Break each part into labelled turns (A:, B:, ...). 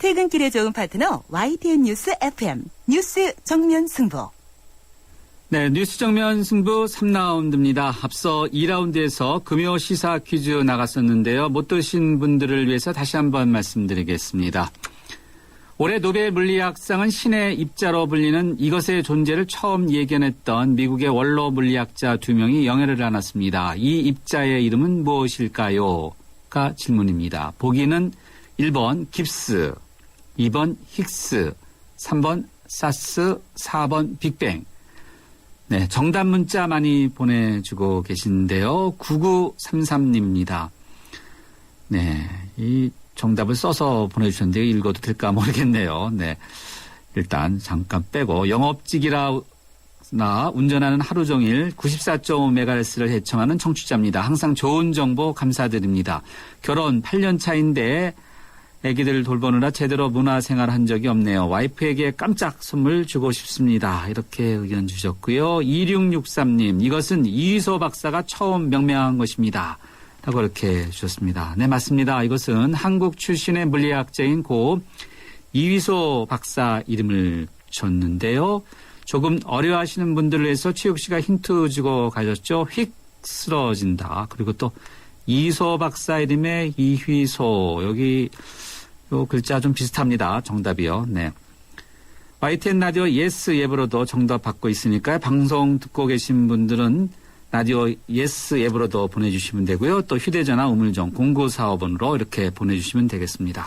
A: 퇴근길에 좋은 파트너 YTN 뉴스 FM 뉴스 정면 승부.
B: 네, 뉴스 정면 승부 3라운드입니다. 앞서 2라운드에서 금요 시사 퀴즈 나갔었는데요. 못 들으신 분들을 위해서 다시 한번 말씀드리겠습니다. 올해 노벨 물리학상은 신의 입자로 불리는 이것의 존재를 처음 예견했던 미국의 원로 물리학자 2명이 영예를 안았습니다. 이 입자의 이름은 무엇일까요? 가 질문입니다. 보기는 1번 깁스, 2번 힉스, 3번 사스, 4번 빅뱅. 네, 정답 문자 많이 보내주고 계신데요. 9933님입니다. 네, 이 정답을 써서 보내주셨는데 읽어도 될까 모르겠네요. 네, 일단 잠깐 빼고 영업직이라 나 운전하는 하루 종일 94.5MHz를 헤청하는 청취자입니다. 항상 좋은 정보 감사드립니다. 결혼 8년 차인데 아기들 돌보느라 제대로 문화생활 한 적이 없네요. 와이프에게 깜짝 선물 주고 싶습니다. 이렇게 의견 주셨고요. 2663님, 이것은 이휘소 박사가 처음 명명한 것입니다. 라고 이렇게 주셨습니다. 네, 맞습니다. 이것은 한국 출신의 물리학자인 고 이휘소 박사 이름을 줬는데요. 조금 어려워하시는 분들을 위해서 최욱 씨가 힌트 주고 가셨죠. 휙 쓰러진다. 그리고 또 이휘소 박사 이름의 이휘소. 여기 요 글자 좀 비슷합니다. 정답이요. 네. YTN 라디오 예스 앱으로도 정답 받고 있으니까요. 방송 듣고 계신 분들은 라디오 예스 앱으로도 보내주시면 되고요. 또 휴대전화 우물정 0945번으로 이렇게 보내주시면 되겠습니다.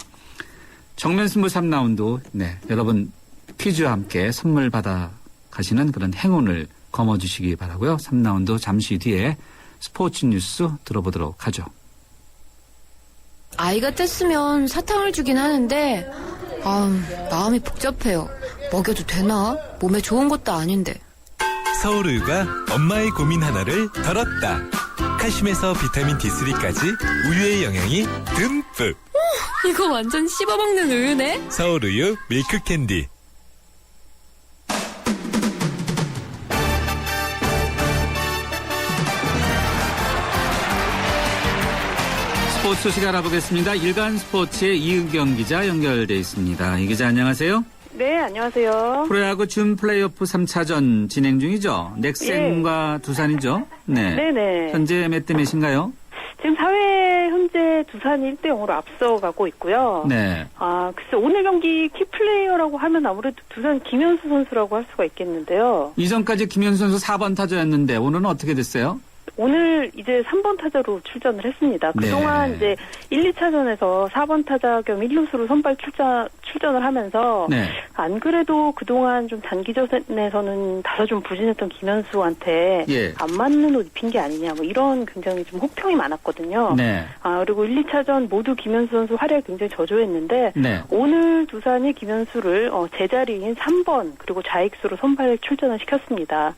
B: 정면승부 3라운드. 네, 여러분 퀴즈와 함께 선물 받아 가시는 그런 행운을 거머주시기 바라고요. 3라운드 잠시 뒤에 스포츠 뉴스 들어보도록 하죠.
C: 아이가 뗐으면 사탕을 주긴 하는데 마음이 복잡해요. 먹여도 되나? 몸에 좋은 것도 아닌데.
D: 서울우유가 엄마의 고민 하나를 덜었다. 칼슘에서 비타민 D3까지 우유의 영양이 듬뿍.
C: 이거 완전 씹어먹는 우유네.
D: 서울우유 밀크캔디.
B: 스포츠 소식 알아보겠습니다. 일간 스포츠의 이은경 기자 연결돼 있습니다. 이 기자 안녕하세요.
E: 네, 안녕하세요.
B: 프로야구 준 플레이오프 3차전 진행 중이죠. 넥센과 두산이죠. 네.
E: 네네.
B: 현재 몇 대 몇인가요?
E: 지금 4회 현재 두산이 1대0으로 앞서가고 있고요.
B: 네.
E: 글쎄 오늘 경기 키플레이어라고 하면 아무래도 두산 김현수 선수라고 할 수가 있겠는데요.
B: 이전까지 김현수 선수 4번 타자였는데 오늘은 어떻게 됐어요?
E: 오늘 이제 3번 타자로 출전을 했습니다. 그동안
B: 네.
E: 이제 1, 2차전에서 4번 타자 겸 1루수로 선발 출전을 하면서
B: 네.
E: 안 그래도 그동안 좀 단기전에서는 다소 좀 부진했던 김현수한테
B: 예.
E: 안 맞는 옷 입힌 게 아니냐 뭐 이런 굉장히 좀 혹평이 많았거든요.
B: 네.
E: 그리고 1, 2차전 모두 김현수 선수 활약이 굉장히 저조했는데
B: 네.
E: 오늘 두산이 김현수를 제자리인 3번 그리고 좌익수로 선발 출전을 시켰습니다.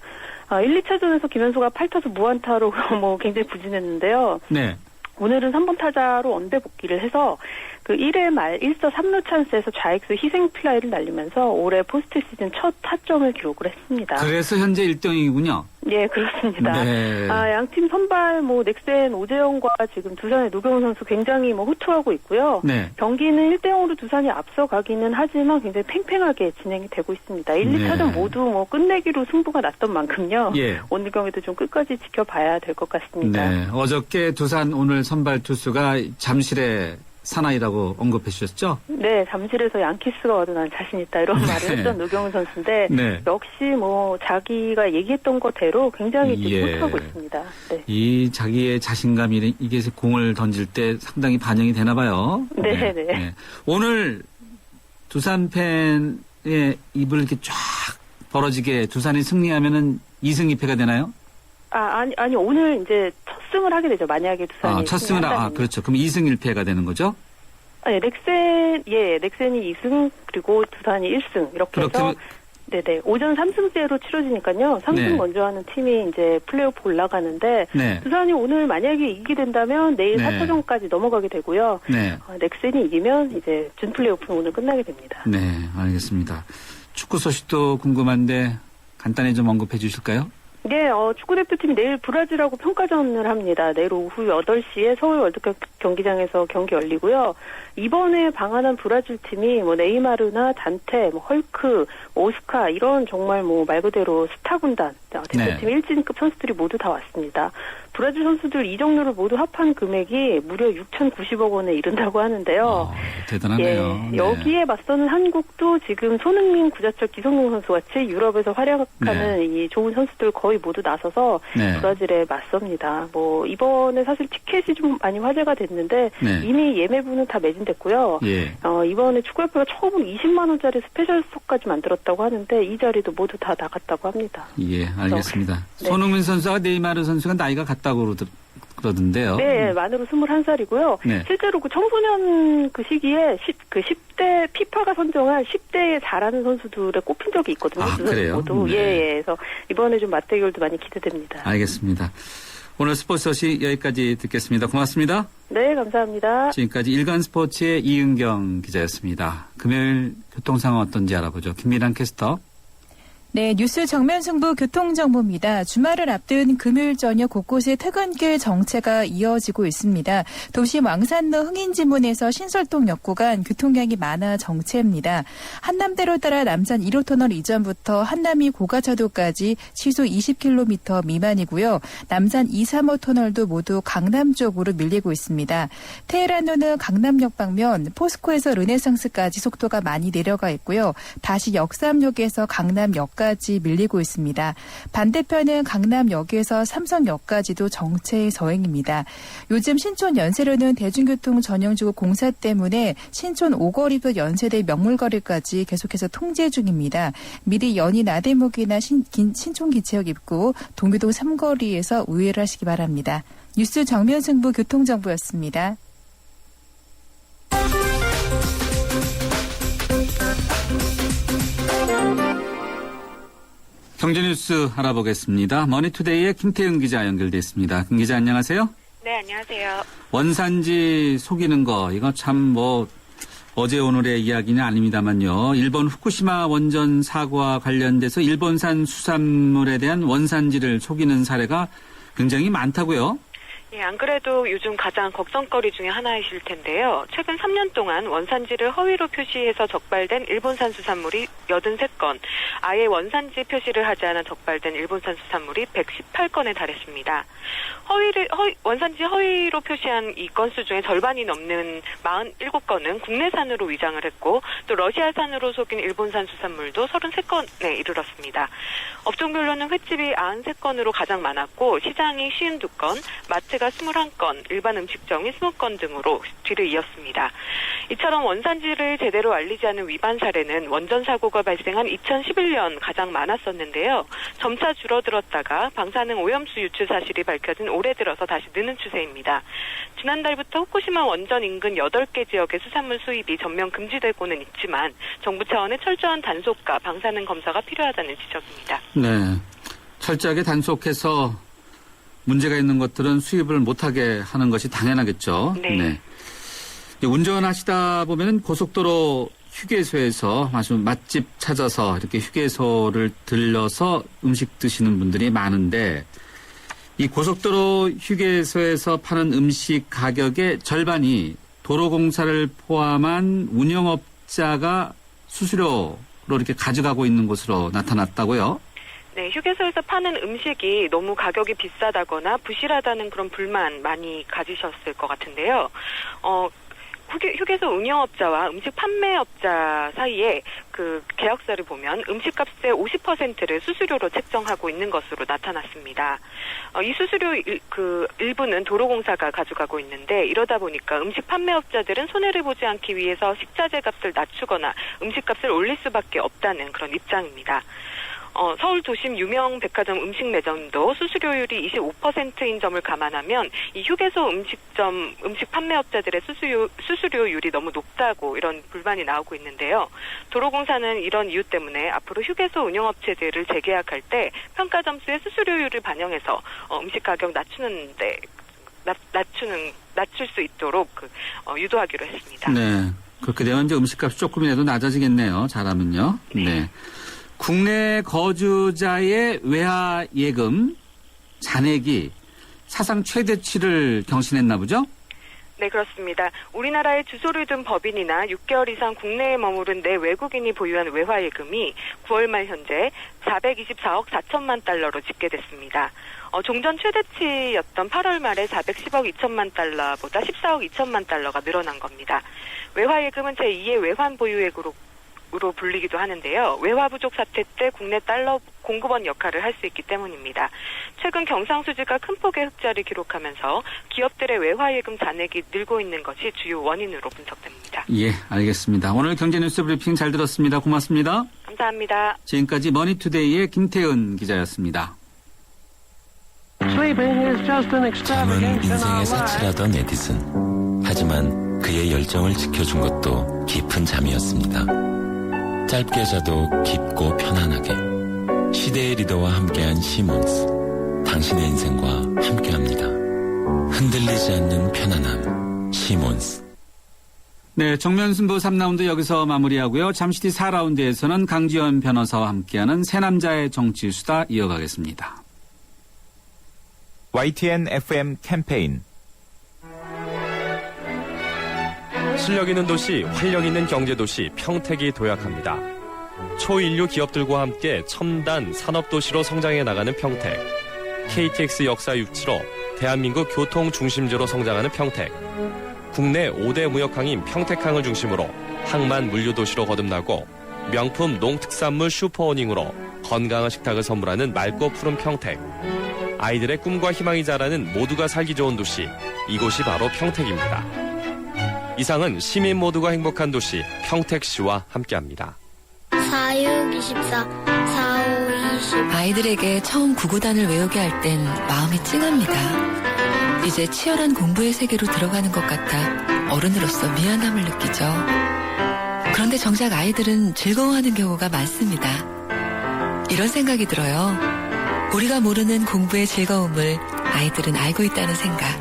E: 1, 2차전에서 김현수가 8타수 무안타로 뭐 굉장히 부진했는데요.
B: 네.
E: 오늘은 3번 타자로 원대 복귀를 해서 그 1회 말 1사 3루 찬스에서 좌익수 희생 플라이를 날리면서 올해 포스트 시즌 첫 타점을 기록을 했습니다.
B: 그래서 현재 1등이군요.
E: 예, 그렇습니다.
B: 네.
E: 양팀 선발 넥센 오재영과 지금 두산의 노경훈 선수 굉장히 호투하고 있고요.
B: 네.
E: 경기는 1대0으로 두산이 앞서가기는 하지만 굉장히 팽팽하게 진행이 되고 있습니다. 1, 2차전 모두 끝내기로 승부가 났던 만큼요.
B: 예.
E: 오늘 경기도 좀 끝까지 지켜봐야 될 것 같습니다.
B: 네. 어저께 두산 오늘 선발 투수가 잠실의 사나이라고 언급해 주셨죠?
E: 네, 잠실에서 양키스가 와도 난 자신 있다 이런 말을 했던 노경훈 선수인데
B: 네.
E: 역시 자기가 얘기했던 것대로 굉장히 지금 호투하고 있습니다. 네.
B: 이 자기의 자신감이 이게 공을 던질 때 상당히 반영이 되나 봐요.
E: 네.
B: 오늘 두산 팬의 입을 이렇게 쫙 벌어지게 두산이 승리하면은 2승 2패가 되나요?
E: 아니 오늘 이제 첫 승을 하게 되죠. 만약에 두산이
B: 첫 승을 그렇죠. 그럼 2승 1패가 되는 거죠?
E: 넥센이 2승 그리고 두산이 1승 이렇게 해서 네네 오전 3승제로 치러지니까요. 3승
B: 네.
E: 먼저 하는 팀이 이제 플레이오프 올라가는데
B: 네.
E: 두산이 오늘 만약에 이기게 된다면 내일
B: 네.
E: 4차전까지 넘어가게 되고요.
B: 네.
E: 넥센이 이기면 이제 준 플레이오프는 오늘 끝나게 됩니다.
B: 네, 알겠습니다. 축구 소식도 궁금한데 간단히 좀 언급해 주실까요?
E: 네, 축구대표팀이 내일 브라질하고 평가전을 합니다. 내일 오후 8시에 서울 월드컵 경기장에서 경기 열리고요. 이번에 방한한 브라질 팀이 네이마르나 단테, 헐크, 오스카 이런 정말 말 그대로 스타 군단 대표팀 1진급 선수들이 모두 다 왔습니다. 브라질 선수들 이적료를 모두 합한 금액이 무려 6,090억 원에 이른다고 하는데요.
B: 대단하네요.
E: 예, 여기에 맞서는 한국도 지금 손흥민, 구자철, 기성용 선수 같이 유럽에서 활약하는 이 좋은 선수들 거의 모두 나서서 브라질에 맞섭니다. 이번에 사실 티켓이 좀 많이 화제가 됐는데 이미 예매분은 다 매진됐고요. 이번에 축구협회가 처음 20만 원짜리 스페셜석까지 만들었다고 하는데 이 자리도 모두 다 나갔다고 합니다.
B: 예, 알겠습니다. 손흥민 선수와 네이마르 선수가 나이가 같다고 그러던데요.
E: 네, 만으로 21살이고요. 실제로 그 청소년 그 시기에 10대 피파가 선정한 10대에 잘하는 선수들에 꼽힌 적이 있거든요.
B: 그래요?
E: 모두. 그래서 이번에 좀 맞대결도 많이 기대됩니다.
B: 알겠습니다. 오늘 스포츠 소식 여기까지 듣겠습니다. 고맙습니다.
E: 네, 감사합니다.
B: 지금까지 일간스포츠의 이은경 기자였습니다. 금요일 교통 상황 어떤지 알아보죠. 김미란 캐스터.
F: 네, 뉴스 정면 승부 교통정보입니다. 주말을 앞둔 금요일 저녁 곳곳에 퇴근길 정체가 이어지고 있습니다. 도심 왕산로 흥인지문에서 신설동역 구간 교통량이 많아 정체입니다. 한남대로 따라 남산 1호 터널 이전부터 한남이 고가차도까지 시속 20km 미만이고요. 남산 2, 3호 터널도 모두 강남 쪽으로 밀리고 있습니다. 테헤란로는 강남역 방면 포스코에서 르네상스까지 속도가 많이 내려가 있고요. 다시 역삼역에서 강남역까지 밀리고 있습니다. 반대편은 강남역에서 삼성역까지도 정체 서행입니다. 요즘 신촌 연세로는 대중교통 전용지구 공사 때문에 신촌 오거리부터 연세대 명물거리까지 계속해서 통제 중입니다. 미리 연희 나대목이나 신촌기차역 입구, 동교동 3거리에서 우회를 하시기 바랍니다. 뉴스 정면 승부 교통정보였습니다.
B: 경제뉴스 알아보겠습니다. 머니투데이의 김태은 기자 연결돼 있습니다. 김 기자 안녕하세요.
G: 네, 안녕하세요.
B: 원산지 속이는 거 이거 참 어제 오늘의 이야기는 아닙니다만요. 일본 후쿠시마 원전 사고와 관련돼서 일본산 수산물에 대한 원산지를 속이는 사례가 굉장히 많다고요.
G: 예, 안 그래도 요즘 가장 걱정거리 중에 하나이실 텐데요. 최근 3년 동안 원산지를 허위로 표시해서 적발된 일본산 수산물이 83건, 아예 원산지 표시를 하지 않아 적발된 일본산 수산물이 118건에 달했습니다. 원산지 허위로 표시한 이 건수 중에 절반이 넘는 47건은 국내산으로 위장을 했고, 또 러시아산으로 속인 일본산 수산물도 33건에 이르렀습니다. 업종별로는 횟집이 93건으로 가장 많았고, 시장이 52건, 마트가 21건, 일반 음식점이 20건 등으로 뒤를 이었습니다. 이처럼 원산지를 제대로 알리지 않은 위반 사례는 원전 사고가 발생한 2011년 가장 많았었는데요. 점차 줄어들었다가 방사능 오염수 유출 사실이 밝혀진 올해 들어서 다시 느는 추세입니다. 지난달부터 후쿠시마 원전 인근 8개 지역의 수산물 수입이 전면 금지되고는 있지만 정부 차원의 철저한 단속과 방사능 검사가 필요하다는 지적입니다.
B: 네, 철저하게 단속해서 문제가 있는 것들은 수입을 못하게 하는 것이 당연하겠죠.
G: 네.
B: 운전하시다 보면 고속도로 휴게소에서 아주 맛집 찾아서 이렇게 휴게소를 들려서 음식 드시는 분들이 많은데 이 고속도로 휴게소에서 파는 음식 가격의 절반이 도로공사를 포함한 운영업자가 수수료로 이렇게 가져가고 있는 것으로 나타났다고요?
G: 네, 휴게소에서 파는 음식이 너무 가격이 비싸다거나 부실하다는 그런 불만 많이 가지셨을 것 같은데요. 휴게소 운영업자와 음식 판매업자 사이에 그 계약서를 보면 음식값의 50%를 수수료로 책정하고 있는 것으로 나타났습니다. 이 수수료 일부는 도로공사가 가져가고 있는데 이러다 보니까 음식 판매업자들은 손해를 보지 않기 위해서 식자재 값을 낮추거나 음식값을 올릴 수밖에 없다는 그런 입장입니다. 서울 도심 유명 백화점 음식 매점도 수수료율이 25%인 점을 감안하면 이 휴게소 음식 판매업자들의 수수료율이 너무 높다고 이런 불만이 나오고 있는데요. 도로공사는 이런 이유 때문에 앞으로 휴게소 운영업체들을 재계약할 때 평가 점수의 수수료율을 반영해서 음식 가격 낮출 수 있도록 유도하기로 했습니다.
B: 네, 그렇게 되면 이제 음식값이 조금이라도 낮아지겠네요. 잘하면요. 네. 국내 거주자의 외화 예금 잔액이 사상 최대치를 경신했나 보죠?
G: 네, 그렇습니다. 우리나라의 주소를 둔 법인이나 6개월 이상 국내에 머무른 내 외국인이 보유한 외화예금이 9월 말 현재 424억 4천만 달러로 집계됐습니다. 종전 최대치였던 8월 말에 410억 2천만 달러보다 14억 2천만 달러가 늘어난 겁니다. 외화예금은 제2의 외환 보유액으로 불리기도 하는데요. 외화 부족 사태 때 국내 달러 공급원 역할을 할 수 있기 때문입니다. 최근 경상수지가 큰 폭의 흑자를 기록하면서 기업들의 외화예금 잔액이 늘고 있는 것이 주요 원인으로 분석됩니다.
B: 예, 알겠습니다. 오늘 경제뉴스 브리핑 잘 들었습니다. 고맙습니다.
G: 감사합니다.
B: 지금까지 머니투데이의 김태은 기자였습니다.
H: 잠은 인생의 사치라던 에디슨. 하지만 그의 열정을 지켜준 것도 깊은 잠이었습니다. 짧게 자도 깊고 편안하게. 시대의 리더와 함께한 시몬스. 당신의 인생과 함께합니다. 흔들리지 않는 편안함. 시몬스.
B: 네, 정면승부 3라운드 여기서 마무리하고요. 잠시 뒤 4라운드에서는 강지원 변호사와 함께하는 새 남자의 정치수다 이어가겠습니다.
I: YTN FM 캠페인
J: 실력 있는 도시, 활력 있는 경제도시 평택이 도약합니다. 초인류 기업들과 함께 첨단 산업도시로 성장해 나가는 평택. KTX 역사 675, 대한민국 교통 중심지로 성장하는 평택. 국내 5대 무역항인 평택항을 중심으로 항만 물류도시로 거듭나고 명품 농특산물 슈퍼오닝으로 건강한 식탁을 선물하는 맑고 푸른 평택. 아이들의 꿈과 희망이 자라는 모두가 살기 좋은 도시, 이곳이 바로 평택입니다. 이상은 시민 모두가 행복한 도시 평택시와 함께합니다.
K: 4624 4520
C: 아이들에게 처음 구구단을 외우게 할 땐 마음이 찡합니다. 이제 치열한 공부의 세계로 들어가는 것 같아 어른으로서 미안함을 느끼죠. 그런데 정작 아이들은 즐거워하는 경우가 많습니다. 이런 생각이 들어요. 우리가 모르는 공부의 즐거움을 아이들은 알고 있다는 생각.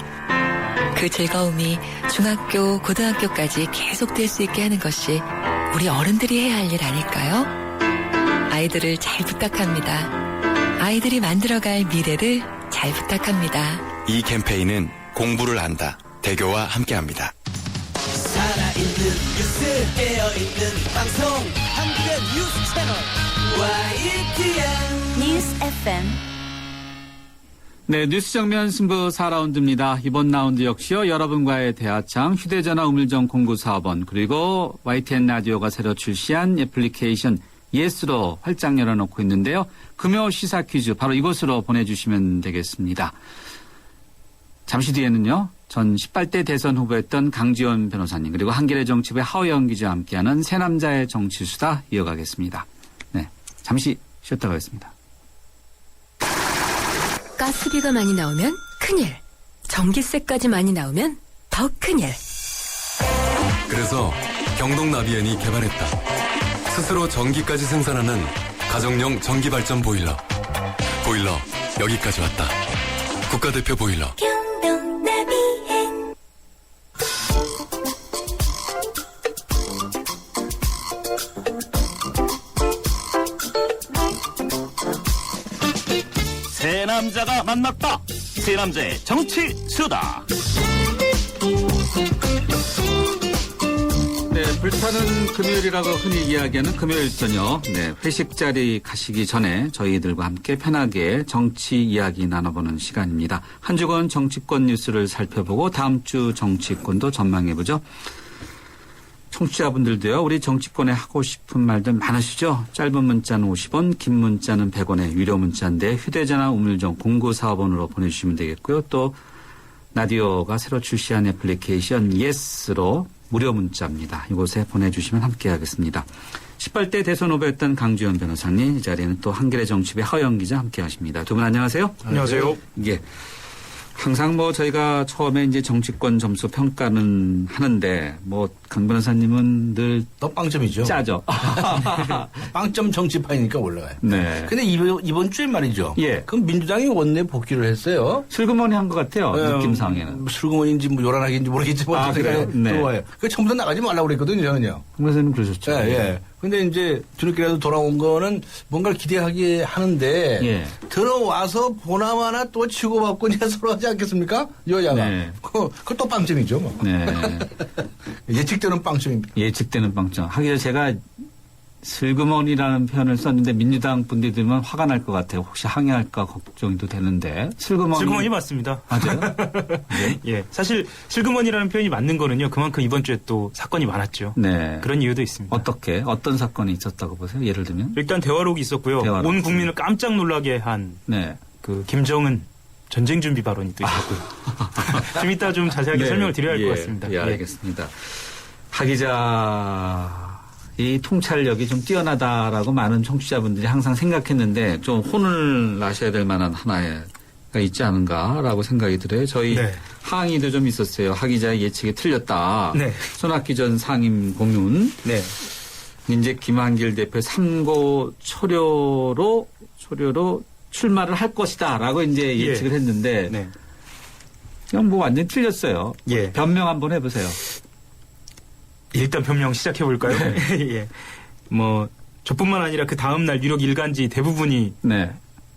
C: 그 즐거움이 중학교, 고등학교까지 계속될 수 있게 하는 것이 우리 어른들이 해야 할 일 아닐까요? 아이들을 잘 부탁합니다. 아이들이 만들어갈 미래를 잘 부탁합니다.
L: 이 캠페인은 공부를 안다. 대교와 함께합니다.
M: 살아있는 뉴스, 깨어있는 방송, 한국의 뉴스 채널 YTN
A: 뉴스 FM.
B: 네, 뉴스 정면 승부 4라운드입니다. 이번 라운드 역시요. 여러분과의 대화창, 휴대전화 우물정 0945번, 그리고 YTN 라디오가 새로 출시한 애플리케이션 예스로 활짝 열어놓고 있는데요. 금요 시사 퀴즈 바로 이곳으로 보내주시면 되겠습니다. 잠시 뒤에는요. 전 18대 대선 후보였던 강지원 변호사님, 그리고 한겨레 정치부의 하우영 기자와 함께하는 새 남자의 정치수다 이어가겠습니다. 네, 잠시 쉬었다 가겠습니다.
C: 가스비가 많이 나오면 큰일. 전기세까지 많이 나오면 더 큰일.
N: 그래서 경동나비엔이 개발했다. 스스로 전기까지 생산하는 가정용 전기발전 보일러. 보일러 여기까지 왔다. 국가대표 보일러.
K: 경동나비엔
O: 새 남자가 만났다. 새 남자의 정치 수다.
B: 네, 불타는 금요일이라고 흔히 이야기하는 금요일 저녁. 네, 회식 자리 가시기 전에 저희들과 함께 편하게 정치 이야기 나눠보는 시간입니다. 한 주간 정치권 뉴스를 살펴보고 다음 주 정치권도 전망해보죠. 청취자분들도요, 우리 정치권에 하고 싶은 말들 많으시죠? 짧은 문자는 50원, 긴 문자는 100원의 유료 문자인데 휴대전화 우물정 0945번으로 보내주시면 되겠고요. 또 라디오가 새로 출시한 애플리케이션 예스로 무료 문자입니다. 이곳에 보내주시면 함께하겠습니다. 18대 대선 후보였던 강지원 변호사님, 이 자리에는 또 한겨레 정치부의 하우영 기자 함께하십니다. 두 분 안녕하세요.
P: 안녕하세요.
B: 예. 항상 저희가 처음에 이제 정치권 점수 평가는 하는데 강 변호사님은 늘
P: 너 빵점이죠.
B: 짜죠.
P: 빵점 정치판이니까 올라가요.
B: 네.
P: 근데 이번 주에 말이죠.
B: 예.
P: 그럼 민주당이 원내 복귀를 했어요.
B: 슬그머니 한 것 같아요. 느낌상에는.
P: 슬그머니인지 요란하게인지 모르겠지만
B: 그래요? 네.
P: 들어와요. 그 처음부터 나가지 말라고 그랬거든요, 저는요.
B: 강 변호사님 그러셨죠.
P: 예. 근데 이제 뒤늦게라도 돌아온 거는 뭔가를 기대하게 하는데
B: 예.
P: 들어와서 보나마나 또 치고받고 이제 서로 하지 않겠습니까? 여야가.
B: 네.
P: 그것도 빵점이죠. 뭐.
B: 네.
P: 예측되는 빵점입니다.
B: 예측되는 빵점. 하기자 제가 슬그머니라는 표현을 썼는데 민주당 분들이 들으면 화가 날 것 같아요. 혹시 항의할까 걱정도 되는데.
Q: 슬그머니 맞습니다.
B: 맞아요? 네.
Q: 예. 사실 슬그머니라는 표현이 맞는 거는요. 그만큼 이번 주에 또 사건이 많았죠.
B: 네.
Q: 그런 이유도 있습니다.
B: 어떤 사건이 있었다고 보세요? 예를 들면?
Q: 일단 대화록이 있었고요.
B: 대화록.
Q: 온 국민을 깜짝 놀라게 한
B: 네.
Q: 그 김정은 전쟁 준비 발언이 또 있었고요. 좀 이따 좀 자세하게
B: 네.
Q: 설명을 드려야 할 것 같습니다.
B: 예, 알겠습니다. 하 기자 이 통찰력이 좀 뛰어나다라고 많은 청취자분들이 항상 생각했는데 좀 혼을 나셔야 될 만한 하나가 있지 않은가라고 생각이 들어요. 저희
Q: 네.
B: 항의도 좀 있었어요. 하 기자의 예측이 틀렸다.
Q: 네.
B: 손학규 전 상임 고문.
Q: 네.
B: 이제 김한길 대표 3고 초료로 출마를 할 것이다라고 이제 예측을 했는데
Q: 네.
B: 그냥 뭐 완전 틀렸어요.
Q: 예.
B: 변명 한번 해보세요.
Q: 일단 변명 시작해 볼까요? 예. 뭐 저뿐만 아니라 그 다음 날 유력 일간지 대부분이
B: 네.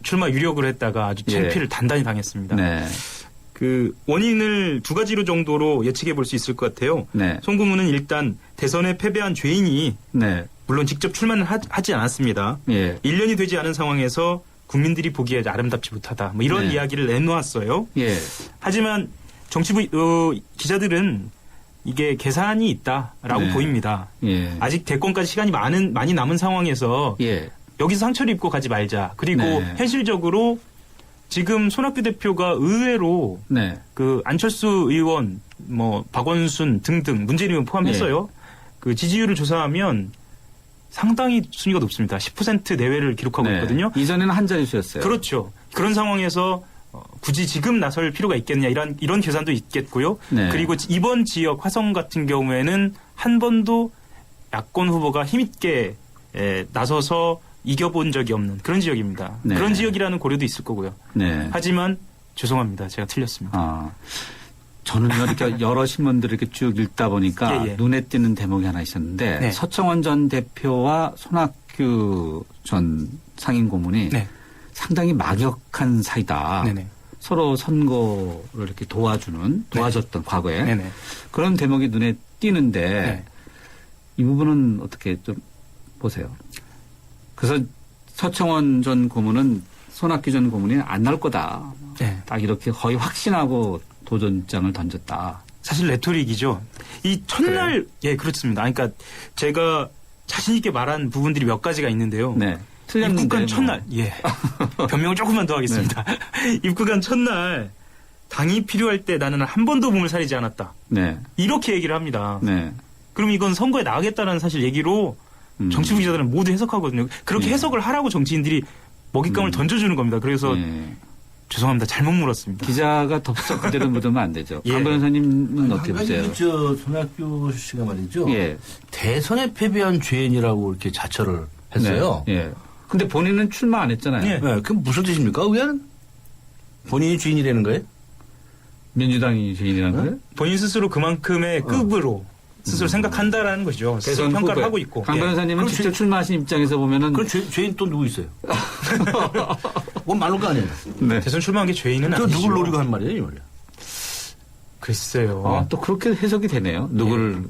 Q: 출마 유력을 했다가 아주 창피를 단단히 당했습니다.
B: 네.
Q: 그 원인을 두 가지로 정도로 예측해 볼 수 있을 것 같아요.
B: 네.
Q: 송 고문은 일단 대선에 패배한 죄인이
B: 네.
Q: 물론 직접 출마는 하지 않았습니다.
B: 예.
Q: 1년이 되지 않은 상황에서 국민들이 보기에 아름답지 못하다. 뭐 이런
B: 네.
Q: 이야기를 내놓았어요.
B: 예.
Q: 하지만 정치부 기자들은 이게 계산이 있다라고
B: 네.
Q: 보입니다.
B: 예.
Q: 아직 대권까지 시간이 많이 남은 상황에서
B: 예.
Q: 여기서 상처를 입고 가지 말자. 그리고
B: 네.
Q: 현실적으로 지금 손학규 대표가 의외로
B: 네.
Q: 그 안철수 의원, 뭐 박원순 등등 문재인 의원 포함해서요. 그 지지율을 조사하면 상당히 순위가 높습니다. 10% 내외를 기록하고
B: 네.
Q: 있거든요.
B: 이전에는 한 자릿수였어요.
Q: 그렇죠. 그런 상황에서 굳이 지금 나설 필요가 있겠느냐 이런 계산도 있겠고요.
B: 네.
Q: 그리고 이번 지역 화성 같은 경우에는 한 번도 야권 후보가 힘있게 나서서 이겨본 적이 없는 그런 지역입니다.
B: 네.
Q: 그런 지역이라는 고려도 있을 거고요.
B: 네.
Q: 하지만 죄송합니다. 제가 틀렸습니다.
B: 아, 저는요, 이렇게 여러 신문들을 이렇게 쭉 읽다 보니까
Q: 예, 예.
B: 눈에 띄는 대목이 하나 있었는데
Q: 네.
B: 서청원 전 대표와 손학규 전 상임 고문이
Q: 네.
B: 상당히 막역한 사이다.
Q: 네네.
B: 서로 선거를 이렇게 도와줬던 과거에
Q: 네네.
B: 그런 대목이 눈에 띄는데
Q: 네.
B: 이 부분은 어떻게 좀 보세요. 그래서 서청원 전 고문은 손학규 전 고문이 안 나올 거다.
Q: 네.
B: 딱 이렇게 거의 확신하고 도전장을 던졌다.
Q: 사실 레토릭이죠. 이 첫날 예 그렇습니다. 그러니까 제가 자신 있게 말한 부분들이 몇 가지가 있는데요.
B: 네. 틀렸는데
Q: 입국한 첫날 예 변명을 조금만 더 하겠습니다. 네. 입국한 첫날 당이 필요할 때 나는 한 번도 몸을 사리지 않았다.
B: 네.
Q: 이렇게 얘기를 합니다.
B: 네.
Q: 그럼 이건 선거에 나가겠다는 사실 얘기로 정치부 기자들은 모두 해석하거든요. 그렇게 해석을 하라고 정치인들이 먹잇감을 던져주는 겁니다. 그래서 죄송합니다. 잘못 물었습니다.
B: 기자가 덥석 그대로 묻으면 안 되죠.
Q: 예.
B: 강 변호사님은 어떻게
P: 한
B: 보세요?
P: 가지 손학규 씨가 말이죠.
B: 예.
P: 대선에 패배한 죄인이라고 이렇게 자처를 했어요.
B: 네. 예. 근데 본인은 출마 안 했잖아요.
P: 네. 그럼 무슨 뜻입니까? 의아는 본인이 주인이라는 거예요?
B: 민주당이 주인이라는 거예요?
Q: 본인 스스로 그만큼의 급으로 스스로 생각한다라는 거죠. 스스로 평가를 하고 있고.
B: 강 변호사님은 직접 출마하신 입장에서 보면은
P: 그럼 죄인 또 누구 있어요? 그건 말로가 아니에요.
B: 네.
Q: 대선 출마한 게 죄인은
P: 또
Q: 아니죠.
P: 누굴 노리고 한 말이에요, 이 말이야.
Q: 글쎄요.
B: 또 그렇게 해석이 되네요. 누구를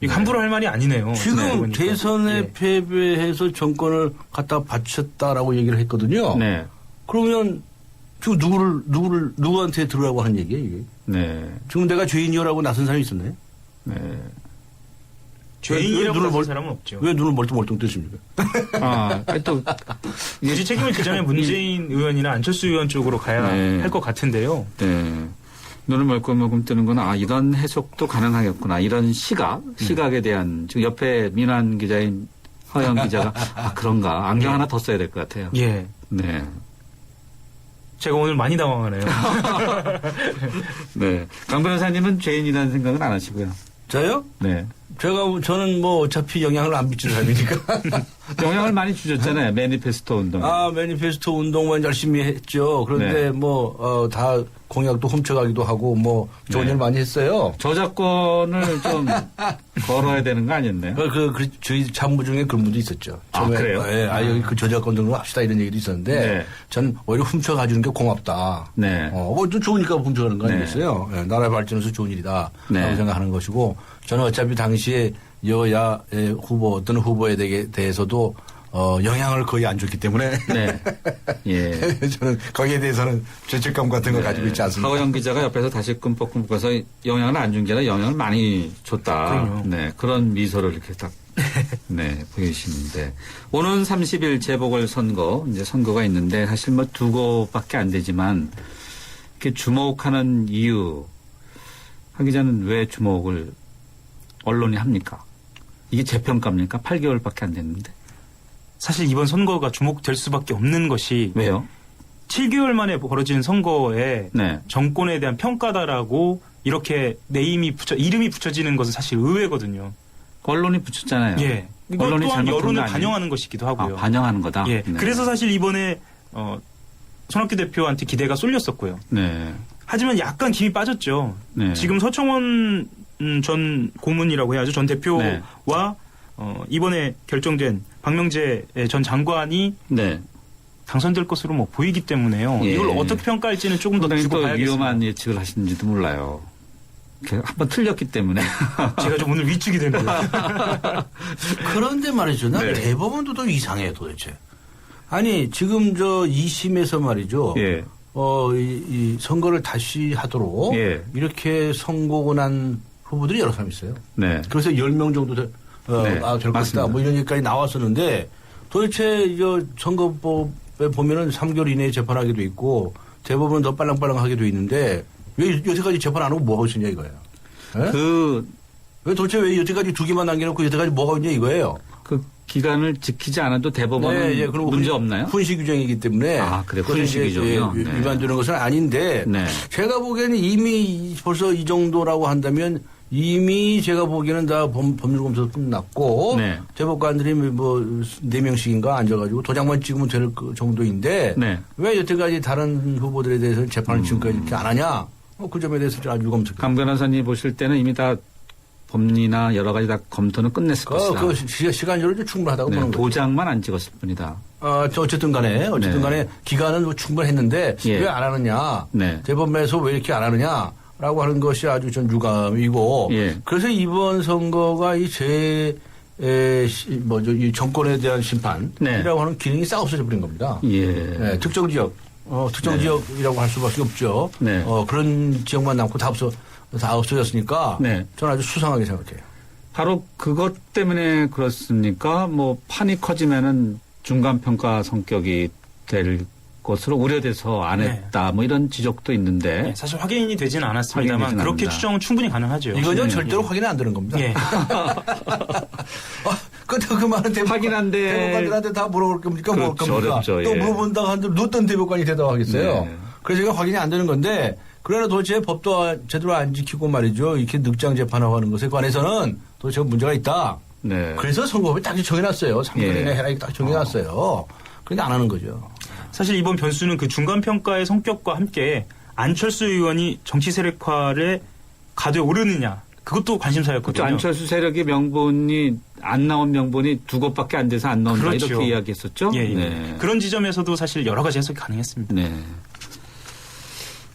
Q: 이거 함부로 할 말이 아니네요.
P: 지금 대선에 패배해서 정권을 갖다 바쳤다라고 얘기를 했거든요.
B: 네.
P: 그러면 지금 누구한테 들으라고 하는 얘기예요, 이게?
B: 네.
P: 지금 내가 죄인이라고 나선 사람이 있었나요?
B: 네.
Q: 죄인이라고 나선 사람은 없죠.
P: 왜 눈을 멀뚱멀뚱 뜨십니까?
B: 또
Q: 굳이 책임을 지자면 문재인 의원이나 안철수 의원 쪽으로 가야 할 것 같은데요.
B: 네. 눈을 멀끔멀끔 뜨는 건 이런 해석도 가능하겠구나. 이런 시각에 대한 지금 옆에 민환 기자인 허영 기자가 그런가. 안경 하나 더 써야 될 것 같아요.
Q: 예.
B: 네.
Q: 제가 오늘 많이 당황하네요.
B: 네. 강 변호사님은 죄인이라는 생각은 안 하시고요.
P: 저요?
B: 네.
P: 저는 뭐 어차피 영향을 안 미치는 사람이니까.
B: 영향을 많이 주셨잖아요. 매니페스토 운동.
P: 매니페스토 운동만 열심히 했죠. 그런데
B: 네.
P: 다 공약도 훔쳐가기도 하고 뭐 좋은 일 많이 했어요.
B: 저작권을 좀 걸어야 되는 거 아니었나요?
P: 저희 참모 중에 그런 분도 있었죠.
B: 아, 그래요?
P: 예, 여기 그 저작권 등록 합시다 이런 얘기도 있었는데 전 오히려 훔쳐가주는 게 고맙다.
B: 네.
P: 좀 좋으니까 훔쳐가는 거 아니겠어요? 예, 나라 발전에서 좋은 일이다. 라고 생각하는 것이고 저는 어차피 당시에 여야의 후보 어떤 후보에 대해서도 영향을 거의 안 줬기 때문에 저는 거기에 대해서는 죄책감 같은 걸 가지고 있지 않습니다.
B: 하호영 기자가 옆에서 다시 끔뻑 끔뻑해서 영향을 안 준 게 아니라 영향을 많이 줬다.
Q: 그럼요.
B: 네, 그런 미소를 이렇게 딱 보이시는데 오는 30일 재보궐선거 이제 선거가 있는데 사실 뭐 2곳밖에 안 되지만 이렇게 주목하는 이유 하 기자는 왜 주목을 언론이 합니까? 이게 재평가입니까? 8개월밖에 안 됐는데.
Q: 사실 이번 선거가 주목될 수밖에 없는 것이
B: 왜요?
Q: 7개월 만에 벌어진 선거에 정권에 대한 평가다라고 이렇게 이름이 붙여지는 것은 사실 의외거든요.
B: 언론이 붙였잖아요.
Q: 예. 이것
B: 언론이
Q: 또한
B: 잘못한
Q: 여론을
B: 거 아니에요?
Q: 반영하는 것이기도 하고요.
B: 반영하는 거다?
Q: 예. 그래서 사실 이번에 손학규 대표한테 기대가 쏠렸었고요. 하지만 약간 김이 빠졌죠. 지금 서청원 전 고문이라고 해야죠. 전 대표와 이번에 결정된 박명재 전 장관이 당선될 것으로 뭐 보이기 때문에요. 이걸 어떻게 평가할지는 조금 더 두고 봐야겠습니다.
B: 위험한 예측을 하시는지도 몰라요. 한번 틀렸기 때문에.
Q: 제가 좀 오늘 위축이 됐네요.
P: 그런데 말이죠. 난 대법원도 더 이상해요 도대체. 아니 지금 2심에서 말이죠. 이 선거를 다시 하도록 이렇게 선고가 난 후보들이 여러 사람 있어요. 그래서 10명 정도 될 것이다. 뭐 이런 얘기까지 나왔었는데 도대체 선거법에 보면은 3개월 이내에 재판하게 돼 있고 대법원은 더 빨랑빨랑하게 돼 있는데 왜 여태까지 재판 안 하고 뭐가 있었냐 이거예요. 왜 도대체 왜 여태까지 2개만 남겨놓고 여태까지 뭐가 있냐 이거예요.
B: 그 기간을 지키지 않아도 대법원은 문제 없나요?
P: 훈시 규정이기 때문에.
B: 그래 훈시 규정이요?
P: 위반되는 것은 아닌데 제가 보기에는 이미 벌써 이 정도라고 한다면 이미 제가 보기에는 다 법률검사 끝났고 대법관들이 뭐 4명씩인가 앉아가지고 도장만 찍으면 될 정도인데 왜 여태까지 다른 후보들에 대해서 재판을 지금까지 이렇게 안 하냐? 그 점에 대해서 아주 유감스럽습니다.
B: 강 변호사님 보실 때는 이미 다 법리나 여러 가지 다 검토는 끝냈을 것이다.
P: 시간적으로 충분하다고 보는 거죠.
B: 도장만 안 찍었을 뿐이다.
P: 어쨌든 간에 기간은 뭐 충분했는데 왜 안 하느냐. 대법원에서 왜 이렇게 안 하느냐라고 하는 것이 아주 전 유감이고 그래서 이번 선거가 이 정권에 대한 심판이라고 하는 기능이 싹 없어져 버린 겁니다. 특정 지역이라고 할 수밖에 없죠. 그런 지역만 남고 다 없어졌으니까 저는 아주 수상하게 생각해요.
B: 바로 그것 때문에 그렇습니까? 뭐 판이 커지면은 중간평가 성격이 될 것으로 우려돼서 안 했다. 뭐 이런 지적도 있는데.
Q: 사실 확인이 되지는 않았습니다만 그렇게 추정은 충분히 가능하죠.
P: 이거는 절대로 확인이 안 되는 겁니다. 그 많은 대법관들한테 다 물어볼 겁니까? 뭘 겁니까?
B: 어렵죠.
P: 또 물어본다고 하는데 어떤 대법관이 대답하겠어요? 그래서 이거 확인이 안 되는 건데 그러나 도대체 법도 제대로 안 지키고 말이죠. 이렇게 늑장 재판하고 하는 것에 관해서는 도대체 문제가 있다. 그래서 선거법에 딱 정해놨어요. 3개월 이내 해라 딱 정해놨어요. 그런데 안 하는 거죠.
Q: 사실 이번 변수는 그 중간평가의 성격과 함께 안철수 의원이 정치 세력화를 가도에 오르느냐. 그것도 관심사였거든요.
B: 안철수 세력의 명분이 안 나온 명분이 2곳밖에 안 돼서 안 나온다. 이렇게 이야기했었죠.
Q: 그런 지점에서도 사실 여러 가지 해석이 가능했습니다.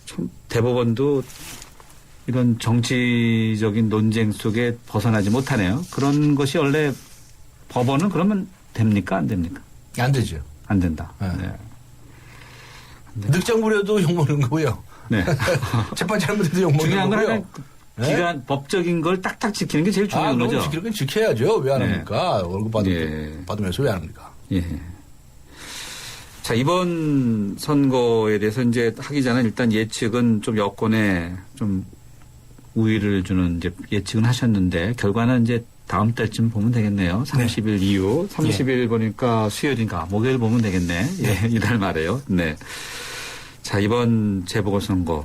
B: 참 대법원도 이런 정치적인 논쟁 속에 벗어나지 못하네요. 그런 것이 원래 법원은 그러면 됩니까? 안 됩니까?
P: 안 되죠.
B: 안 된다.
P: 늑장 부려도 욕먹는 거고요. 재판 잘못해도 욕먹는 거고요.
B: 중요한 건 기간 법적인 걸 딱딱 지키는 게 제일 중요한 거죠.
P: 지키는 건 지켜야죠. 왜 안 합니까? 월급 받으면서 왜 안 합니까?
B: 자, 이번 선거에 대해서 이제 하기 전에 일단 예측은 좀 여권에 좀 우위를 주는 이제 예측은 하셨는데 결과는 이제 다음 달쯤 보면 되겠네요. 30일 이후. 30일 보니까 수요일인가 목요일 보면 되겠네. 이달 말에요. 자, 이번 재보궐선거.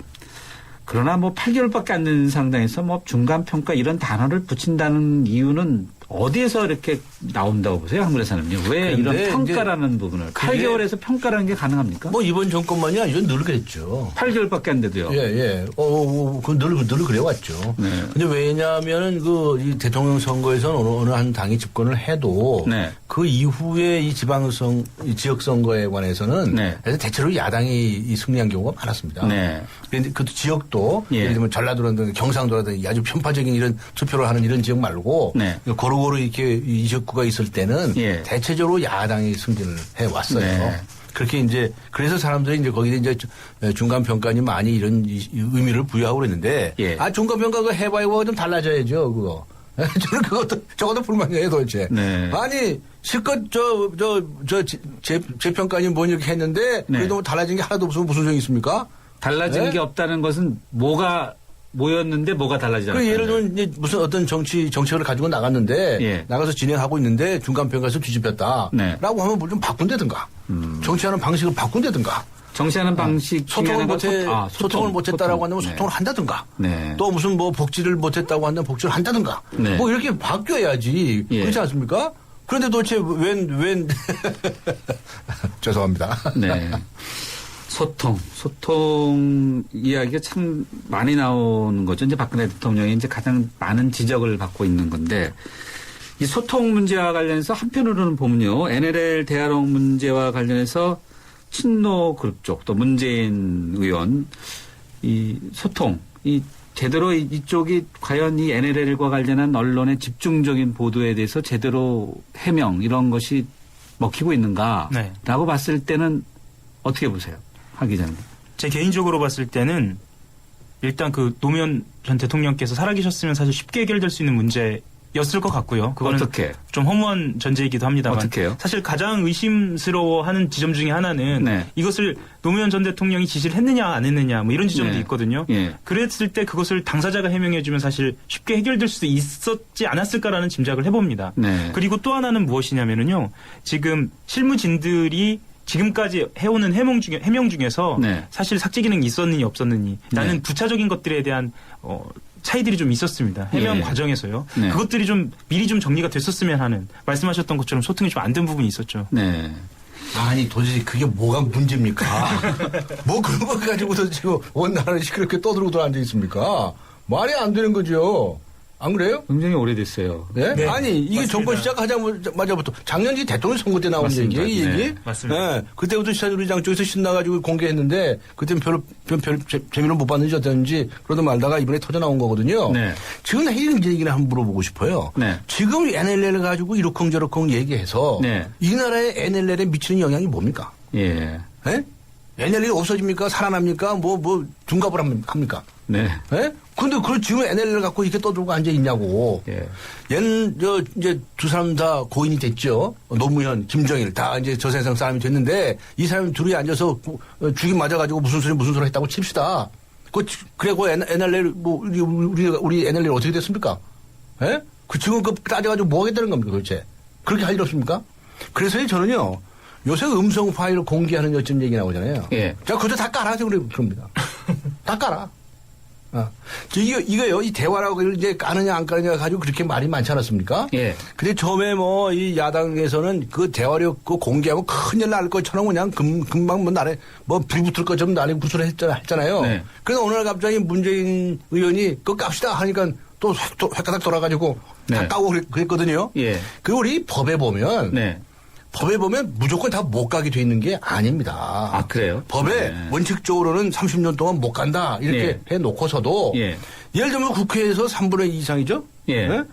B: 그러나 뭐 8개월밖에 안 된 상당에서 뭐 중간평가 이런 단어를 붙인다는 이유는 어디에서 이렇게 나온다고 보세요? 한국에서는요. 왜 이런 평가라는 부분을 8개월에서 평가라는 게 가능합니까?
P: 뭐 이번 정권만이 아니죠. 늘 그랬죠.
B: 8개월밖에 안 돼도요.
P: 예. 그건 늘 그래왔죠. 네. 근데 왜냐하면은 이 대통령 선거에서는 어느 한 당이 집권을 해도 네. 그 이후에 이 지역 선거에 관해서는 네. 대체로 야당이 승리한 경우가 많았습니다. 네. 그런데 그 지역도 예를 들면 전라도라든지 경상도라든지 아주 편파적인 이런 투표를 하는 이런 지역 말고 네. 고루고루 이렇게 이 지역구가 있을 때는 대체적으로 야당이 승진을 해 왔어요. 네. 그렇게 이제 그래서 사람들이 이제 거기에 이제 중간 평가니 많이 이런 의미를 부여하고 그랬는데 중간 평가 그거 해봐야 좀 달라져야죠 그거. 저는 저것도 불만이에요 도대체. 네. 아니 실컷 재평가니 뭐니 이렇게 했는데 그래도 뭐 달라진 게 하나도 없으면 무슨 소용이 있습니까?
B: 달라진 게 없다는 것은 뭐였는데 뭐가 달라지지 않았어요?
P: 예를 들면 이제 무슨 어떤 정책을 가지고 나갔는데 나가서 진행하고 있는데 중간 평가에서 뒤집혔다. 라고 하면 뭘 좀 바꾼다든가. 정치하는 방식을 바꾼다든가.
B: 정치하는 방식
P: 소통을 못했다라고 한다면 소통을 한다든가. 또 무슨 뭐 복지를 못했다고 한다면 복지를 한다든가. 뭐 이렇게 바뀌어야지. 그렇지 않습니까? 그런데 도대체 웬 죄송합니다.
B: 네. 소통 이야기가 참 많이 나오는 거죠. 이제 박근혜 대통령이 이제 가장 많은 지적을 받고 있는 건데 이 소통 문제와 관련해서 한편으로는 보면요. NLL 대화록 문제와 관련해서 친노 그룹 쪽 또 문재인 의원 이 소통 제대로 이쪽이 과연 이 NLL과 관련한 언론의 집중적인 보도에 대해서 제대로 해명 이런 것이 먹히고 있는가라고 봤을 때는 어떻게 보세요? 하 기자님.
Q: 제 개인적으로 봤을 때는 일단 그 노무현 전 대통령께서 살아계셨으면 사실 쉽게 해결될 수 있는 문제였을 것 같고요. 그거는
B: 어떻게?
Q: 좀 허무한 전제이기도 합니다만.
B: 어떻게요?
Q: 사실 가장 의심스러워하는 지점 중에 하나는 이것을 노무현 전 대통령이 지시를 했느냐 안 했느냐 뭐 이런 지점도 있거든요. 그랬을 때 그것을 당사자가 해명해주면 사실 쉽게 해결될 수도 있었지 않았을까라는 짐작을 해봅니다. 그리고 또 하나는 무엇이냐면요. 지금 실무진들이 지금까지 해오는 해명 중에서 사실 삭제 기능이 있었느니 없었느니 라는 부차적인 것들에 대한 차이들이 좀 있었습니다. 해명 과정에서요. 그것들이 좀 미리 좀 정리가 됐었으면 하는 말씀하셨던 것처럼 소통이 좀 안 된 부분이 있었죠.
P: 아니 도대체 그게 뭐가 문제입니까? 뭐 그런 거 가지고서 지금 온 나라를 시끄럽게 떠들고 앉아 있습니까? 말이 안 되는 거죠. 안 그래요?
B: 굉장히 오래됐어요.
P: 네? 아니 이게 맞습니다. 정권 시작하자마자부터 작년지 대통령 선거 때 나온 얘기예요. 이 얘기?
Q: 맞습니다.
P: 그때부터 시사조리장 쪽에서 신나가지고 공개했는데 그때는 별 재미를 못 봤는지 어땠는지 그러다 말다가 이번에 터져 나온 거거든요. 지금 이런 얘기를 한번 물어보고 싶어요. 지금 NLL을 가지고 이러쿵저러쿵 얘기해서 이 나라의 NLL에 미치는 영향이 뭡니까? NLL이 없어집니까? 살아납니까? 뭐 둔갑을 합니까? 근데 그걸 지금 NLL을 갖고 이렇게 떠들고 앉아 있냐고. 이제 두 사람 다 고인이 됐죠. 노무현, 김정일 다 이제 저 세상 사람이 됐는데 이 사람이 둘이 앉아서 죽이 맞아가지고 무슨 소리 했다고 칩시다. 그리고 NLL 우리 NLL 어떻게 됐습니까? 지금 따져가지고 뭐 하겠다는 겁니까 도대체? 그렇게 할 일 없습니까? 그래서 저는요. 요새 음성 파일을 공개하는 어쩐 얘기 나오잖아요. 자, 그것도 다 깔아서 그럽니다. 다 깔아. 이거요, 이 대화라고 이제 까느냐 안 까느냐 가지고 그렇게 말이 많지 않았습니까? 근데 처음에 이 야당에서는 그 대화력 공개하고 큰일 날 것처럼 그냥 금방 나래 불 붙을 것처럼 나래 구슬을 했잖아요. 그래서 어느 날 갑자기 문재인 의원이 그거 깝시다 하니까 또 획가닥 돌아가지고 다 까고 그랬거든요. 그리고 우리 법에 보면 무조건 다 못 가게 돼 있는 게 아닙니다.
B: 아, 그래요?
P: 법에 원칙적으로는 30년 동안 못 간다 이렇게 해놓고서도 예를 들면 국회에서 3분의 2 이상이죠?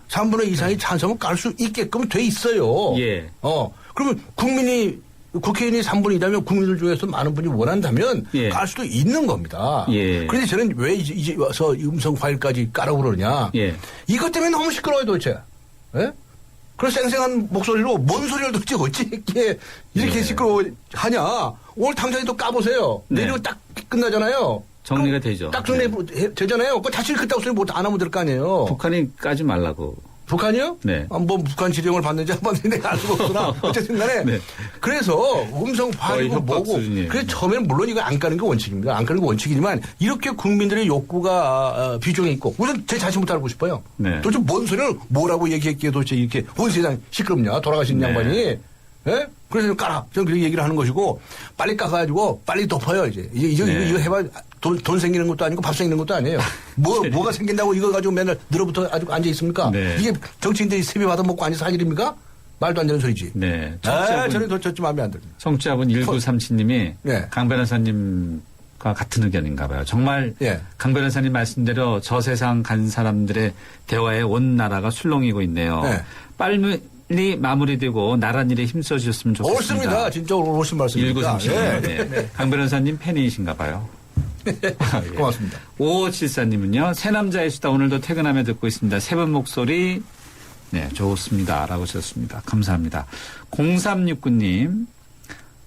P: 3분의 2 이상이 찬성을 깔 수 있게끔 돼 있어요. 그러면 국회의원이 3분의 2라면 국민들 중에서 많은 분이 원한다면 깔 수도 있는 겁니다. 그런데 저는 왜 이제 와서 음성 파일까지 까라고 그러냐. 이것 때문에 너무 시끄러워요 도대체. 그런 쌩쌩한 목소리로 뭔 소리를 도대체 어찌 이렇게 시끄러워하냐. 오늘 당장에 또 까보세요. 내일은 딱 끝나잖아요.
B: 정리가 되죠.
P: 딱 정리 되잖아요. 그 자신이 그따구 소리 안 하면 될 거 아니에요.
B: 북한이 까지 말라고.
P: 북한이요?
B: 네.
P: 뭐 북한 지령을 받는지 안 받는지 내가 알 수가 없구나. 어쨌든 간에.
B: 네.
P: 그래서 음성 파악이고 뭐고. 그래서 처음에는 물론 이거 안 까는 게 원칙입니다. 안 까는 게 원칙이지만 이렇게 국민들의 욕구가 비중에 있고 우선 제 자신부터 알고 싶어요. 네. 도대체 뭔 소리를 뭐라고 얘기했기에 도대체 이렇게 온 세상 시끄럽냐. 돌아가신
B: 네.
P: 양반이. 예? 그래서 좀 까라. 저는 그렇게 얘기를 하는 것이고 빨리 까가지고 빨리 덮어요 이제. 이거 해봐. 돈 생기는 것도 아니고 밥 생기는 것도 아니에요. 뭐가 생긴다고 이거 가지고 맨날 늘어붙어 아주 앉아 있습니까? 네. 이게 정치인들이 세배 받아먹고 앉아서 할 일입니까? 말도 안 되는 소리지.
B: 네.
P: 저는 도대체 마음에 안 듭니다.
B: 청취자분 1937님이 네. 강 변호사님과 같은 의견인가 봐요. 정말 강 변호사님 말씀대로 저 세상 간 사람들의 대화에 온 나라가 술렁이고 있네요. 네. 빨리 마무리되고 나란 일에 힘써 주셨으면 좋겠습니다.
P: 옳습니다. 진짜 옳으신 말씀입니다.
B: 1937님. 네. 네. 강 변호사님 팬이신가 봐요.
P: 고맙습니다.
B: 5574님은요. 새 남자의 수다 오늘도 퇴근하며 듣고 있습니다. 세 분 목소리 네 좋습니다. 라고 하셨습니다. 감사합니다. 0369님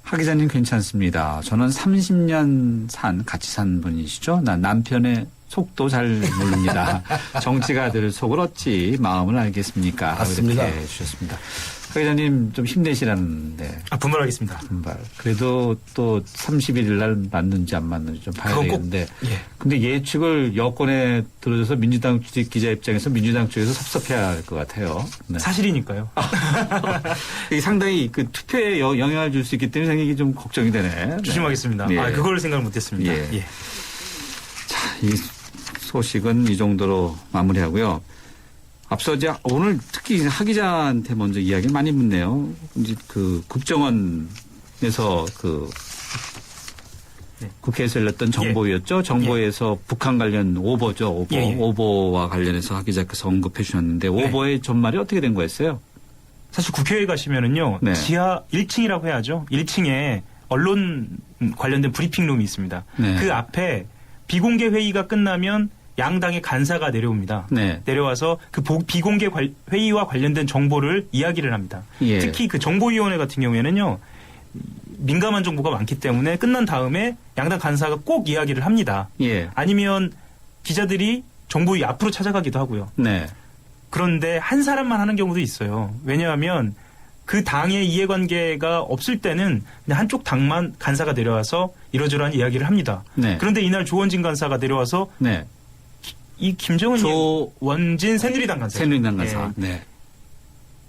B: 하 기자님 괜찮습니다. 저는 30년 같이 산 분이시죠. 난 남편의 속도 잘 모릅니다. 정치가 늘 속을 어찌 마음을 알겠습니까?
P: 맞습니다.
B: 이렇게 해주셨습니다. 하 기자님 좀 힘내시라는데.
Q: 분발하겠습니다.
B: 분발. 그래도 또 31일 날 맞는지 안 맞는지 좀 봐야 되겠는데. 근데 예측을 여권에 들어줘서 민주당 기자 입장에서 민주당 쪽에서 섭섭해야 할 것 같아요. 네.
Q: 사실이니까요.
B: 이게 상당히 그 투표에 영향을 줄 수 있기 때문에 상당히 좀 걱정이 되네.
Q: 조심하겠습니다.
B: 네.
Q: 그걸 생각을 못했습니다.
B: 예. 자, 이 소식은 이 정도로 마무리하고요. 앞서 이제 오늘 특히 하 기자한테 먼저 이야기를 많이 묻네요. 이제 그 국정원에서 국회에서 열렸던 정보였죠. 정보에서 북한 관련 오보죠. 오보와 관련해서 하 기자께서 언급해 주셨는데 오보의 전말이 어떻게 된 거였어요?
Q: 사실 국회에 가시면은요. 지하 1층이라고 해야죠. 1층에 언론 관련된 브리핑룸이 있습니다. 그 앞에 비공개 회의가 끝나면 양당의 간사가 내려옵니다. 내려와서 그 비공개 회의와 관련된 정보를 이야기를 합니다. 특히 그 정보위원회 같은 경우에는요. 민감한 정보가 많기 때문에 끝난 다음에 양당 간사가 꼭 이야기를 합니다. 아니면 기자들이 정보위 앞으로 찾아가기도 하고요. 그런데 한 사람만 하는 경우도 있어요. 왜냐하면 그 당의 이해관계가 없을 때는 그냥 한쪽 당만 간사가 내려와서 이러저러한 이야기를 합니다. 그런데 이날 조원진 간사가 내려와서 이 김정은 조원진 새누리당 간사.
B: 새누리당 간사.